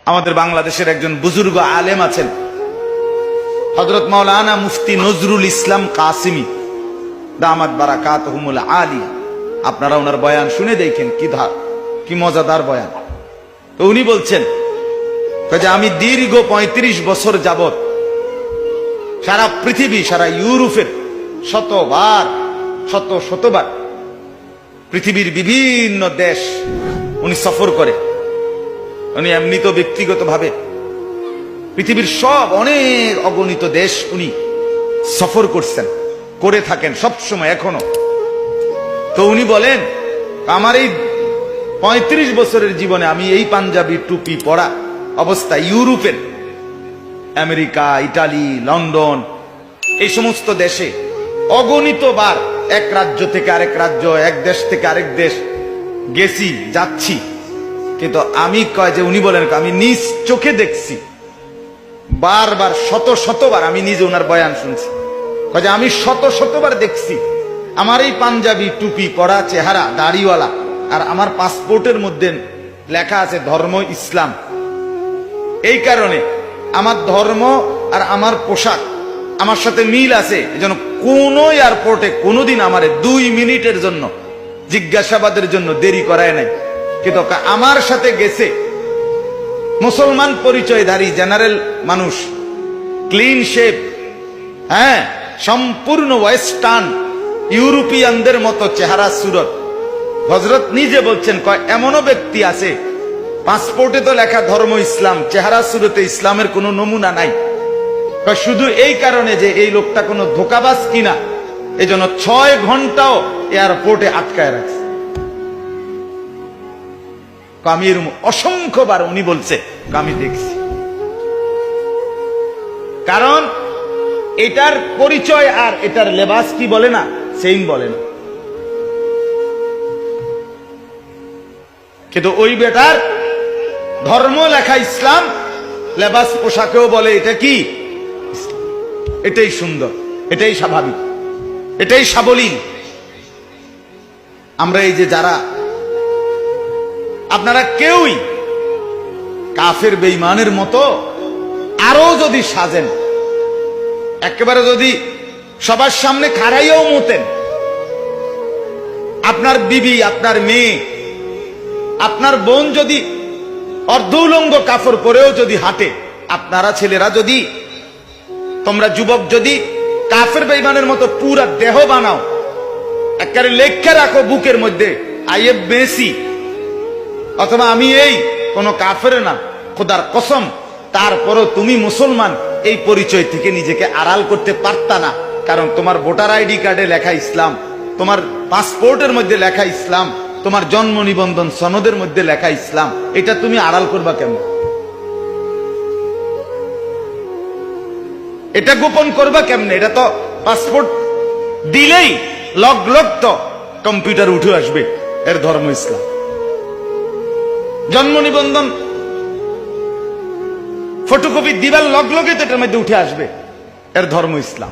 আমাদের বাংলাদেশের একজন বুজুর্গ আলেম আছেন, হযরত মাওলানা মুফতি নজরুল ইসলাম কাসিমি দামাত বারাকাতুহুমুল আলিয়া। আপনারা ওনার বয়ান শুনে দেখেন কি মজাদার বয়ান। তো উনি বলছেন যে আমি দীর্ঘ ৩৫ বছর যাবত সারা পৃথিবী, সারা ইউরোপের শতবার পৃথিবীর বিভিন্ন দেশ উনি সফর করে। উনি এমনি তো ব্যক্তিগতভাবে পৃথিবীর সব অনেক অগণিত দেশ উনি সফর করছেন, করে থাকেন সব সময় এখনো। তো উনি বলেন আমার এই ৩৫ বছরের জীবনে আমি এই পাঞ্জাবি টুপি পরা অবস্থা ইউরোপের, আমেরিকা, ইটালি, লন্ডন, এই সমস্ত দেশে অগণিত বার এক রাজ্য থেকে আরেক রাজ্য, এক দেশ থেকে আরেক দেশ গেছি, যাচ্ছি। কিন্তু আমি উনি বলেন আমি নিজ চোখে দেখছি, বারবার শতবার আমি নিজে ওনার বয়ান শুনছি, আমি শতবার দেখছি আমার এই পাঞ্জাবি টুপি পরা চেহারা, দাড়িওয়ালা, আর আমার পাসপোর্টের মধ্যে লেখা আছে ধর্ম ইসলাম। এই কারণে আমার ধর্ম আর আমার পোশাক আমার সাথে মিল আছে, এজন্য কোন এয়ারপোর্টে কোনোদিন আমার 2 মিনিটের জন্য জিজ্ঞাসাবাদের জন্য দেরি করায় নাই। কিন্তু আমার সাথে গেছে মুসলমান পরিচয়ধারী জেনারেল মানুষ, ক্লিন শেপ, হ্যাঁ, সম্পূর্ণ ওয়েস্টার্ন ইউরোপিয়ানদের মতো চেহারা সুরত। হযরত নিজে বলছেন এমনও ব্যক্তি আছে পাসপোর্টে তো লেখা ধর্ম ইসলাম, চেহারা সুরতে ইসলামের কোনো নমুনা নাই। শুধু এই কারণে যে এই লোকটা কোনো ধোঁকাবাজ কিনা, এই জন্য 6 ঘন্টাও এয়ারপোর্টে আটকায় রাখছে। আমি এরকম অসংখ্যবার উনি বলছে আমি দেখছি। কারণ এটার পরিচয় আর এটার লেবাস কি বলে না, সেম বলে না। কিন্তু ওই বেটার ধর্ম লেখা ইসলাম, লেবাস পোশাকেও বলে এটা কি, এটাই সুন্দর, এটাই স্বাভাবিক, এটাই সাবলীল। আমরা এই যে যারা, আপনারা কেউই কাফের বেঈমানের মতো আরো যদি সাজেন, একেবারে যদি সবার সামনে খাড়াইয়াও মতেন, আপনার বিবি, আপনার মেয়ে, আপনার বোন যদি অর্ধ উলঙ্গ কাপড় পরেও যদি হাঁটে, আপনারা ছেলেরা যদি, তোমরা যুবক যদি কাফের বেঈমানের মতো পুরা দেহ বানাও, একেবারে লেখা রাখো বুকের মধ্যে আইএফ মেসি, অথবা আমি এই কোন কাফের না, খোদার কসম, তারপরও তুমি মুসলমান এই পরিচয় থেকে নিজেকে আড়াল করতে পারতা না। কারণ তোমার ভোটার আইডি কার্ডে লেখা ইসলাম, তোমার পাসপোর্টের মধ্যে লেখা ইসলাম, তোমার জন্ম নিবন্ধন সনদের মধ্যে লেখা ইসলাম, এটা তুমি আড়াল করবা কেমন? এটা গোপন করবা কেমনে? এটা তো পাসপোর্ট দিলেই লগ তো কম্পিউটার উঠে আসবে এর ধর্ম ইসলাম। জন্ম নিবন্ধন ফটোকপি দিবার লগে তো এটার মধ্যে উঠে আসবে এর ধর্ম ইসলাম।